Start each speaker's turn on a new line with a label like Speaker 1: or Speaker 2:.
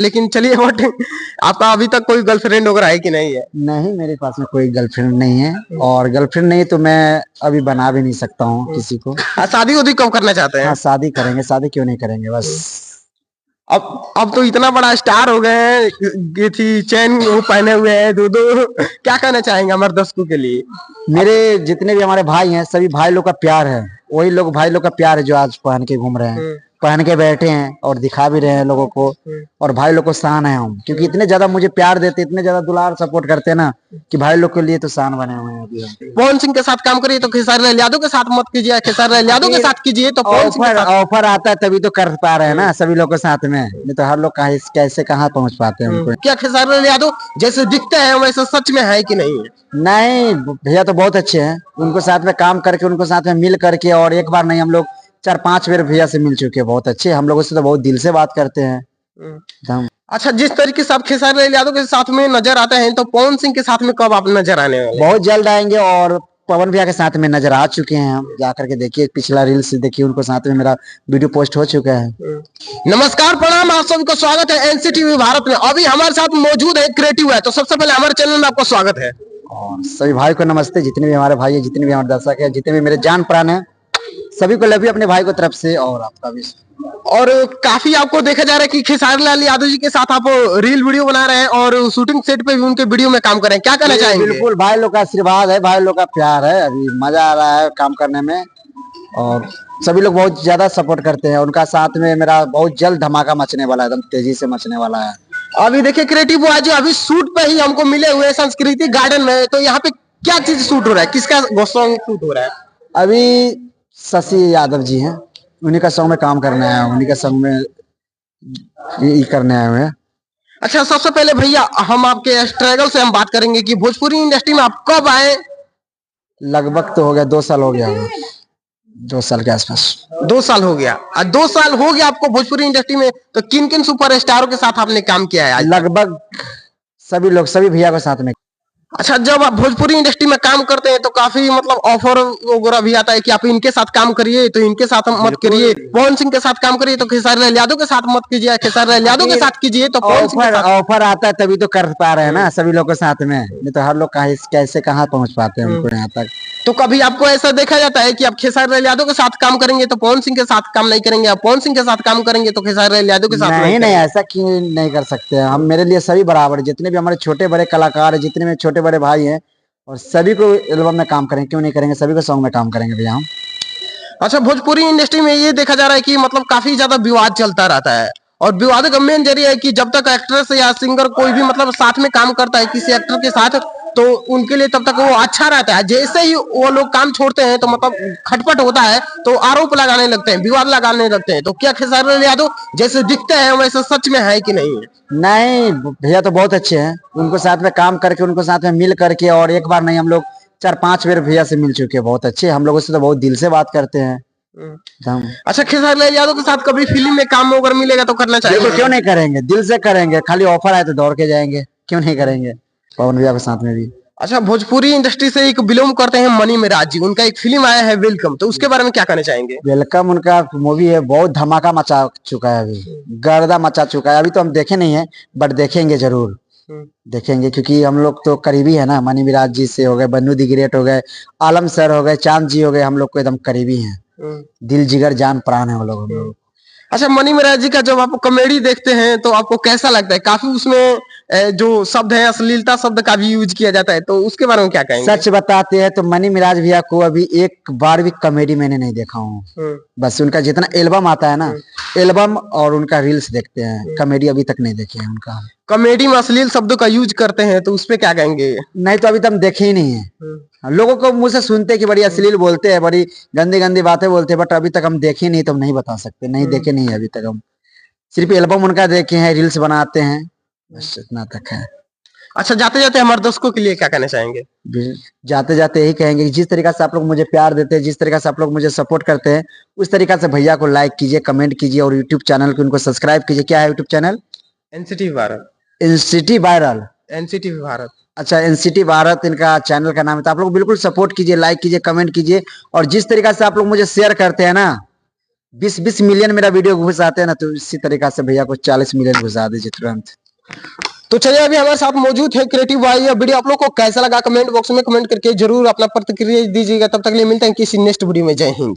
Speaker 1: लेकिन चलिए बट आपका अभी तक कोई गर्लफ्रेंड वगैरह है कि नहीं है?
Speaker 2: नहीं, मेरे पास में कोई गर्लफ्रेंड नहीं है और गर्लफ्रेंड नहीं तो मैं अभी बना भी नहीं सकता हूँ किसी को।
Speaker 1: शादी उदी कब करना चाहते हैं?
Speaker 2: हाँ, शादी करेंगे, शादी क्यों नहीं करेंगे बस।
Speaker 1: अब तो इतना बड़ा स्टार हो गए हैं, ये थी चैन वो पहने हुए हैं दो दो, क्या कहना चाहेंगे हमारे दर्शकों के लिए?
Speaker 2: मेरे जितने भी हमारे भाई हैं सभी भाई लोग का प्यार है, वही लोग भाई लोग का प्यार है जो आज पहन के घूम रहे हैं, पहन के बैठे हैं और दिखा भी रहे हैं लोगों को। और भाई लोग को शान है हम, क्योंकि इतने ज्यादा मुझे प्यार देते, इतने ज्यादा दुलार सपोर्ट करते हैं ना कि भाई लोग के लिए तो शान बने हुए हैं अभी हम।
Speaker 1: पवन सिंह के साथ काम करिए तो खेसारी लाल यादव के साथ मत कीजिए, खेसारी लाल यादव के साथ कीजिए तो पवन सिंह के साथ।
Speaker 2: ऑफर आता है तभी तो कर पा रहे हैं ना सभी लोग के साथ में, नहीं तो हर लोग कैसे कहाँ पहुंच पाते हैं उनको।
Speaker 1: क्या खेसारी लाल यादव जैसे दिखते हैं वैसे सच में है कि नहीं है?
Speaker 2: नहीं भैया तो बहुत अच्छे हैं, उनको साथ में काम करके, उनको साथ में मिल करके, और एक बार नहीं हम लोग 4-5 बार भैया से मिल चुके हैं, बहुत अच्छे हम लोगों से तो बहुत दिल से बात करते हैं हम।
Speaker 1: अच्छा, जिस तरीके से आप खेसारी लाल यादव के साथ में नजर आते हैं तो पवन सिंह के साथ में कब आप नजर आने वाले?
Speaker 2: बहुत जल्द आएंगे, और पवन भैया के साथ में नजर आ चुके हैं हम, जाकर के देखिए पिछला रील्स देखिए, उनको साथ में मेरा वीडियो पोस्ट हो चुका है।
Speaker 1: नमस्कार, प्रणाम, आप सभी को स्वागत है एनसीटीवी भारत में। अभी हमारे साथ मौजूद है क्रिएटिव है, तो सबसे पहले हमारे चैनल में आपको स्वागत है।
Speaker 2: और सभी भाई को नमस्ते, जितने भी हमारे भाई है, जितने भी हमारे दर्शक है, जितने भी मेरे जान प्राण है, सभी को लव यू अपने भाई को तरफ से, और आपका भी।
Speaker 1: और काफी आपको देखा जा रहा है कि खेसारी लाल यादव जी के साथ आप रील वीडियो बना रहे हैं और शूटिंग सेट पे भी उनके वीडियो में काम कर रहे हैं, क्या कहना चाहेंगे?
Speaker 2: बिल्कुल, भाई लोग का आशीर्वाद है, भाई लोग का प्यार है, अभी मजा आ रहा है काम करने में, और सभी लोग बहुत ज्यादा सपोर्ट करते हैं। उनका साथ में मेरा बहुत जल्द धमाका मचने वाला है, एकदम तेजी से मचने वाला है।
Speaker 1: अभी देखिए क्रिएटिव आज अभी शूट पे ही हमको मिले हुए संस्कृति गार्डन में, तो यहाँ पे क्या चीज शूट हो रहा है, किसका सॉन्ग शूट हो रहा है?
Speaker 2: अभी शशि यादव जी हैं, उन्हीं का सॉन्ग में काम करने आया हूँ, उन्हीं का सॉन्ग में ये करने आए हुए हैं।
Speaker 1: अच्छा, सबसे पहले भैया हम आपके स्ट्रगल से हम बात करेंगे कि भोजपुरी इंडस्ट्री में आप कब आए?
Speaker 2: लगभग तो हो गया 2 साल हो गया होगा, 2 साल के आसपास।
Speaker 1: 2 साल हो गया। 2 साल हो गया आपको भोजपुरी इंडस्ट्री में, तो किन किन सुपर स्टारों के साथ आपने काम किया है आज?
Speaker 2: लगभग सभी लोग, सभी भैया के साथ में।
Speaker 1: अच्छा, जब आप भोजपुरी इंडस्ट्री में काम करते हैं तो काफी मतलब ऑफर वगैरह भी आता है कि आप इनके साथ काम करिए तो इनके साथ मत करिए, पवन सिंह के साथ काम करिए तो खेसारी लाल यादव के साथ मत कीजिए, खेसारी लाल यादव के साथ कीजिए तो पवन सिंह के साथ।
Speaker 2: ऑफर आता है तभी तो कर पा रहे हैं ना सभी लोग के साथ में, नहीं तो हर लोग कैसे कहाँ पहुंच पाते हैं उनको यहाँ तक।
Speaker 1: तो कभी आपको ऐसा देखा जाता है कि आप खेसारी लाल यादव के साथ काम करेंगे तो पवन सिंह के साथ काम नहीं करेंगे, आप पवन सिंह के साथ काम करेंगे तो खेसारी लाल यादव के साथ
Speaker 2: नहीं? नहीं, ऐसा क्यों नहीं कर सकते हैं हम, मेरे लिए सभी बराबर, जितने भी हमारे छोटे बड़े कलाकार है, जितने भी छोटे बड़े भाई हैं, और सभी को एल्बम में काम करेंगे, क्यों नहीं करेंगे, सभी को सॉन्ग में काम करेंगे भैया हम।
Speaker 1: अच्छा, भोजपुरी इंडस्ट्री में ये देखा जा रहा है कि मतलब काफी ज्यादा विवाद चलता रहता है, और विवाद का मेन जरिया है कि जब तक एक्ट्रेस या सिंगर कोई भी मतलब साथ में काम करता है किसी एक्टर के साथ, तो उनके लिए तब तक वो अच्छा रहता है। जैसे ही वो लोग काम छोड़ते हैं तो मतलब खटपट होता है, तो आरोप लगाने लगते हैं, विवाद लगाने लगते हैं। तो क्या खेसारी लाल यादव जैसे दिखते हैं वैसे सच में है कि नहीं है?
Speaker 2: नहीं भैया तो बहुत अच्छे हैं, उनको साथ में काम करके, उनको साथ में मिल करके, और एक बार नहीं हम लोग 4-5 बार भैया से मिल चुके हैं, बहुत अच्छे हम लोगों से तो बहुत दिल से बात करते हैं हम।
Speaker 1: अच्छा, खेसारी लाल यादव के साथ कभी फिल्म में काम अगर मिलेगा तो करना चाहिए?
Speaker 2: क्यों नहीं करेंगे, दिल से करेंगे, खाली ऑफर आए तो दौड़ के जाएंगे, क्यों नहीं करेंगे पवन भैया के साथ में भी।
Speaker 1: अच्छा, भोजपुरी इंडस्ट्री से एक बिलोंग करते हैं मनी मिराज जी, उनका एक फिल्म आया है वेलकम, तो उसके बारे में क्या कहना चाहेंगे?
Speaker 2: वेलकम उनका मूवी है, बहुत धमाका मचा चुका है, अभी गर्दा मचा चुका है, अभी तो हम देखे नहीं है बट देखेंगे जरूर, देखेंगे, क्योंकि हम लोग तो करीबी है ना, मनी मिराज जी से हो गए, बन्नू दी ग्रेट हो गए, आलम सर हो गए, चांद जी हो गए, हम लोग को एकदम करीबी हैं, दिल जिगर जान प्राण है वो लोग हम लोग।
Speaker 1: अच्छा, मनी मिराज जी का जब आप कॉमेडी देखते हैं तो आपको कैसा लगता है? काफी उसमें जो शब्द है अश्लीलता शब्द का भी यूज किया जाता है, तो उसके बारे में क्या कहेंगे?
Speaker 2: सच बताते हैं तो मनी मिराज भैया को अभी एक बार भी कॉमेडी मैंने नहीं देखा हूँ, बस उनका जितना एल्बम आता है ना, एल्बम और उनका रील्स देखते हैं, कॉमेडी अभी तक नहीं देखे हैं उनका।
Speaker 1: कॉमेडी में अश्लील शब्दों का यूज करते हैं तो उस पे क्या कहेंगे?
Speaker 2: नहीं, तो अभी तक हम देखे ही नहीं है, लोगों को मुंह से सुनते कि बड़ी अश्लील बोलते हैं, बड़ी गंदी गंदी बातें बोलते हैं, बट अभी तक हम देखे नहीं, तो हम नहीं बता सकते, नहीं देखे नहीं अभी तक हम, सिर्फ एल्बम उनका देखे हैं, रील्स बनाते हैं, बस इतना तक है।
Speaker 1: अच्छा, जाते जाते हमारे दर्शकों के लिए क्या कहना चाहेंगे?
Speaker 2: जाते जाते यही कहेंगे कि जिस तरीका से आप लोग मुझे प्यार देते हैं, जिस तरीका से आप लोग मुझे सपोर्ट करते हैं, उस तरीका से भैया को लाइक कीजिए, कमेंट कीजिए, और यूट्यूब चैनल को उनको सब्सक्राइब कीजिए। क्या है YouTube channel?
Speaker 1: NCTV Bharat.
Speaker 2: NCT viral.
Speaker 1: NCTV Bharat.
Speaker 2: अच्छा, एनसीटी भारत इनका चैनल का नाम है, तो आप लोग बिल्कुल सपोर्ट कीजिए, लाइक कीजिए, कमेंट कीजिए, और जिस तरीका से आप लोग मुझे शेयर करते हैं ना, 20-20 मिलियन मेरा वीडियो घुस आते हैं ना, तो इसी तरीका से भैया को 40 मिलियन घुसा दीजिए तुरंत।
Speaker 1: तो चलिए, अभी हमारे साथ मौजूद है क्रिएटिव भाई। यह वीडियो आप लोग को कैसा लगा कमेंट बॉक्स में कमेंट करके जरूर अपना प्रतिक्रिया दीजिएगा। तब तक के लिए मिलते हैं किसी नेक्स्ट वीडियो में। जय हिंद।